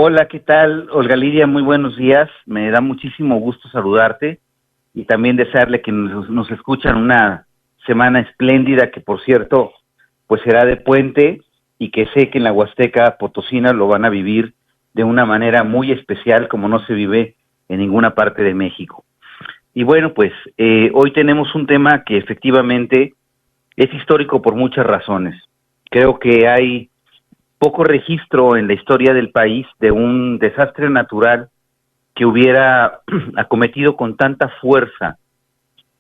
Hola, ¿qué tal? Olga Lidia, muy buenos días. Me da muchísimo gusto saludarte y también desearle que nos escuchan una semana espléndida que, por cierto, pues será de puente y que sé que en la Huasteca Potosina lo van a vivir de una manera muy especial como no se vive en ninguna parte de México. Y bueno, pues hoy tenemos un tema que efectivamente es histórico por muchas razones. Creo que hay poco registro en la historia del país de un desastre natural que hubiera acometido con tanta fuerza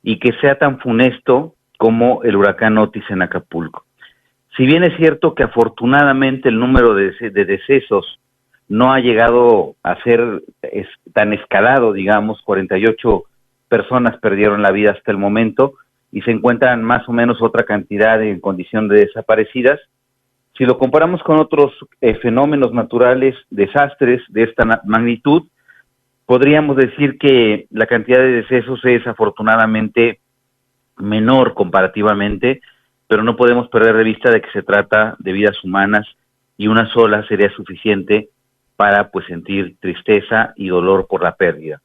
y que sea tan funesto como el huracán Otis en Acapulco. Si bien es cierto que afortunadamente el número de decesos no ha llegado a ser tan escalado, digamos, 48 personas perdieron la vida hasta el momento y se encuentran más o menos otra cantidad en condición de desaparecidas. Si lo comparamos con otros fenómenos naturales, desastres de esta magnitud, podríamos decir que la cantidad de decesos es afortunadamente menor comparativamente, pero no podemos perder de vista de que se trata de vidas humanas y una sola sería suficiente para pues sentir tristeza y dolor por la pérdida.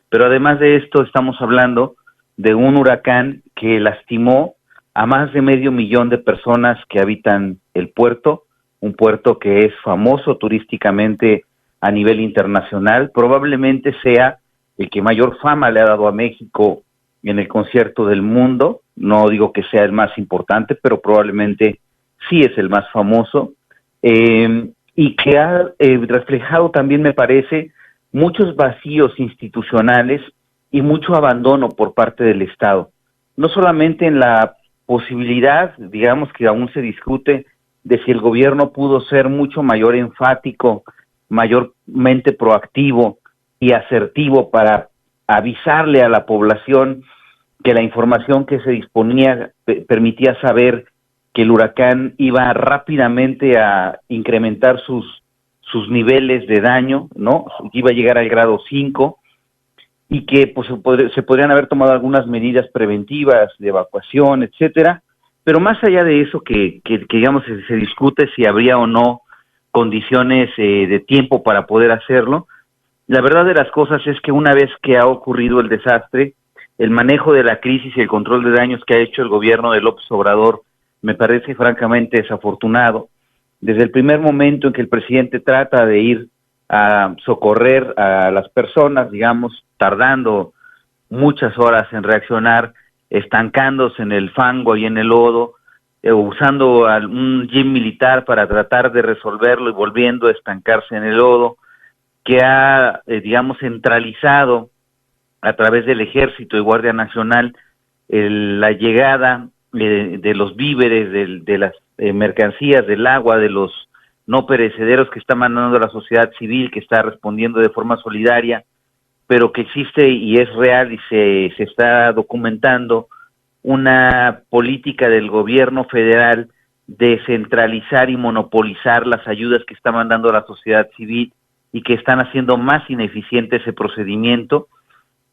Pero además de esto estamos hablando de un huracán que lastimó a más de 500,000 de personas que habitan el puerto, un puerto que es famoso turísticamente a nivel internacional, probablemente sea el que mayor fama le ha dado a México en el concierto del mundo, no digo que sea el más importante, pero probablemente sí es el más famoso, y que ha reflejado también, me parece, muchos vacíos institucionales y mucho abandono por parte del Estado, no solamente en la posibilidad, digamos que aún se discute, de si el gobierno pudo ser mucho mayor enfático, mayormente proactivo y asertivo para avisarle a la población que la información que se disponía permitía saber que el huracán iba rápidamente a incrementar sus niveles de daño, ¿no? Iba a llegar al grado 5 y que pues se podrían haber tomado algunas medidas preventivas de evacuación, etcétera, pero más allá de eso que digamos se discute si habría o no condiciones de tiempo para poder hacerlo. La verdad de las cosas es que una vez que ha ocurrido el desastre, el manejo de la crisis y el control de daños que ha hecho el gobierno de López Obrador me parece francamente desafortunado. Desde el primer momento en que el presidente trata de ir a socorrer a las personas, digamos, tardando muchas horas en reaccionar, estancándose en el fango y en el lodo, usando un jeep militar para tratar de resolverlo y volviendo a estancarse en el lodo, que ha, digamos, centralizado a través del Ejército y Guardia Nacional la llegada de los víveres, de las mercancías, del agua, de los no perecederos que está mandando la sociedad civil, que está respondiendo de forma solidaria, pero que existe y es real y se está documentando una política del gobierno federal de centralizar y monopolizar las ayudas que está mandando la sociedad civil y que están haciendo más ineficiente ese procedimiento.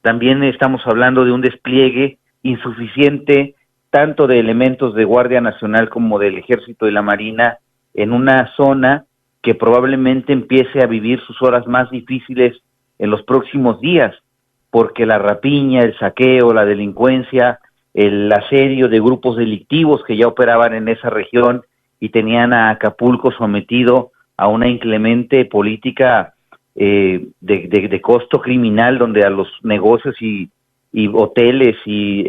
También estamos hablando de un despliegue insuficiente tanto de elementos de Guardia Nacional como del Ejército y la Marina en una zona que probablemente empiece a vivir sus horas más difíciles en los próximos días, porque la rapiña, el saqueo, la delincuencia, el asedio de grupos delictivos que ya operaban en esa región y tenían a Acapulco sometido a una inclemente política de costo criminal, donde a los negocios y hoteles y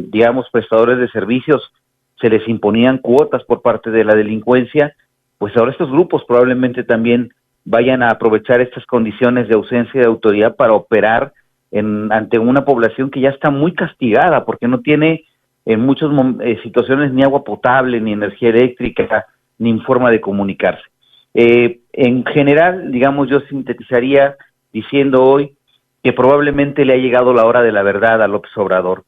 digamos prestadores de servicios se les imponían cuotas por parte de la delincuencia, pues ahora estos grupos probablemente también vayan a aprovechar estas condiciones de ausencia de autoridad para operar ante una población que ya está muy castigada porque no tiene en muchas situaciones ni agua potable, ni energía eléctrica, ni forma de comunicarse. En general, digamos, yo sintetizaría diciendo hoy que probablemente le ha llegado la hora de la verdad a López Obrador.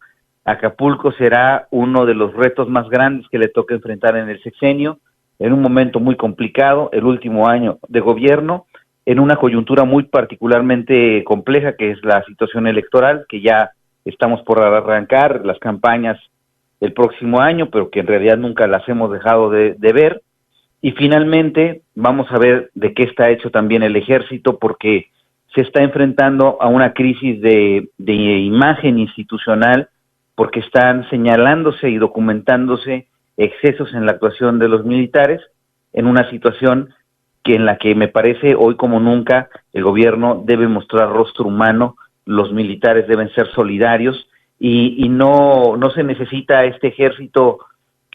Acapulco será uno de los retos más grandes que le toca enfrentar en el sexenio, en un momento muy complicado, el último año de gobierno, en una coyuntura muy particularmente compleja que es la situación electoral, que ya estamos por arrancar las campañas el próximo año, pero que en realidad nunca las hemos dejado de ver, Y finalmente, vamos a ver de qué está hecho también el ejército, porque se está enfrentando a una crisis de imagen institucional, porque están señalándose y documentándose excesos en la actuación de los militares, en una situación que en la que me parece hoy como nunca el gobierno debe mostrar rostro humano, los militares deben ser solidarios y no se necesita este ejército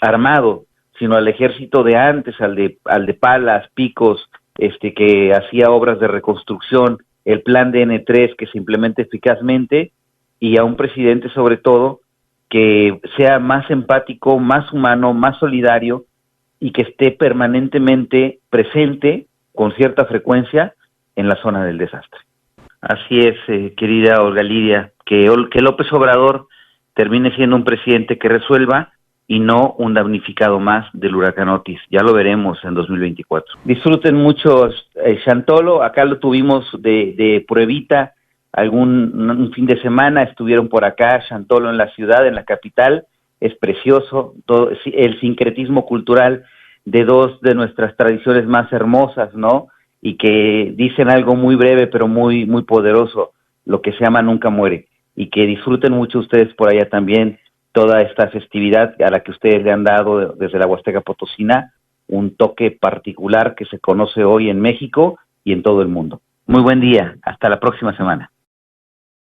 armado, sino al ejército de antes, al de palas, picos, que hacía obras de reconstrucción, el plan de N3 que se implemente eficazmente, y a un presidente sobre todo que sea más empático, más humano, más solidario, y que esté permanentemente presente con cierta frecuencia en la zona del desastre. Así es, querida Olga Lidia, que López Obrador termine siendo un presidente que resuelva y no un damnificado más del huracán Otis. Ya lo veremos en 2024. Disfruten mucho Chantolo, acá lo tuvimos de pruebita un fin de semana, estuvieron por acá, Chantolo en la ciudad, en la capital, es precioso, todo el sincretismo cultural de dos de nuestras tradiciones más hermosas, ¿no? Y que dicen algo muy breve pero muy muy poderoso, lo que se llama nunca muere, y que disfruten mucho ustedes por allá también toda esta festividad a la que ustedes le han dado desde la Huasteca Potosina un toque particular que se conoce hoy en México y en todo el mundo. Muy buen día, hasta la próxima semana.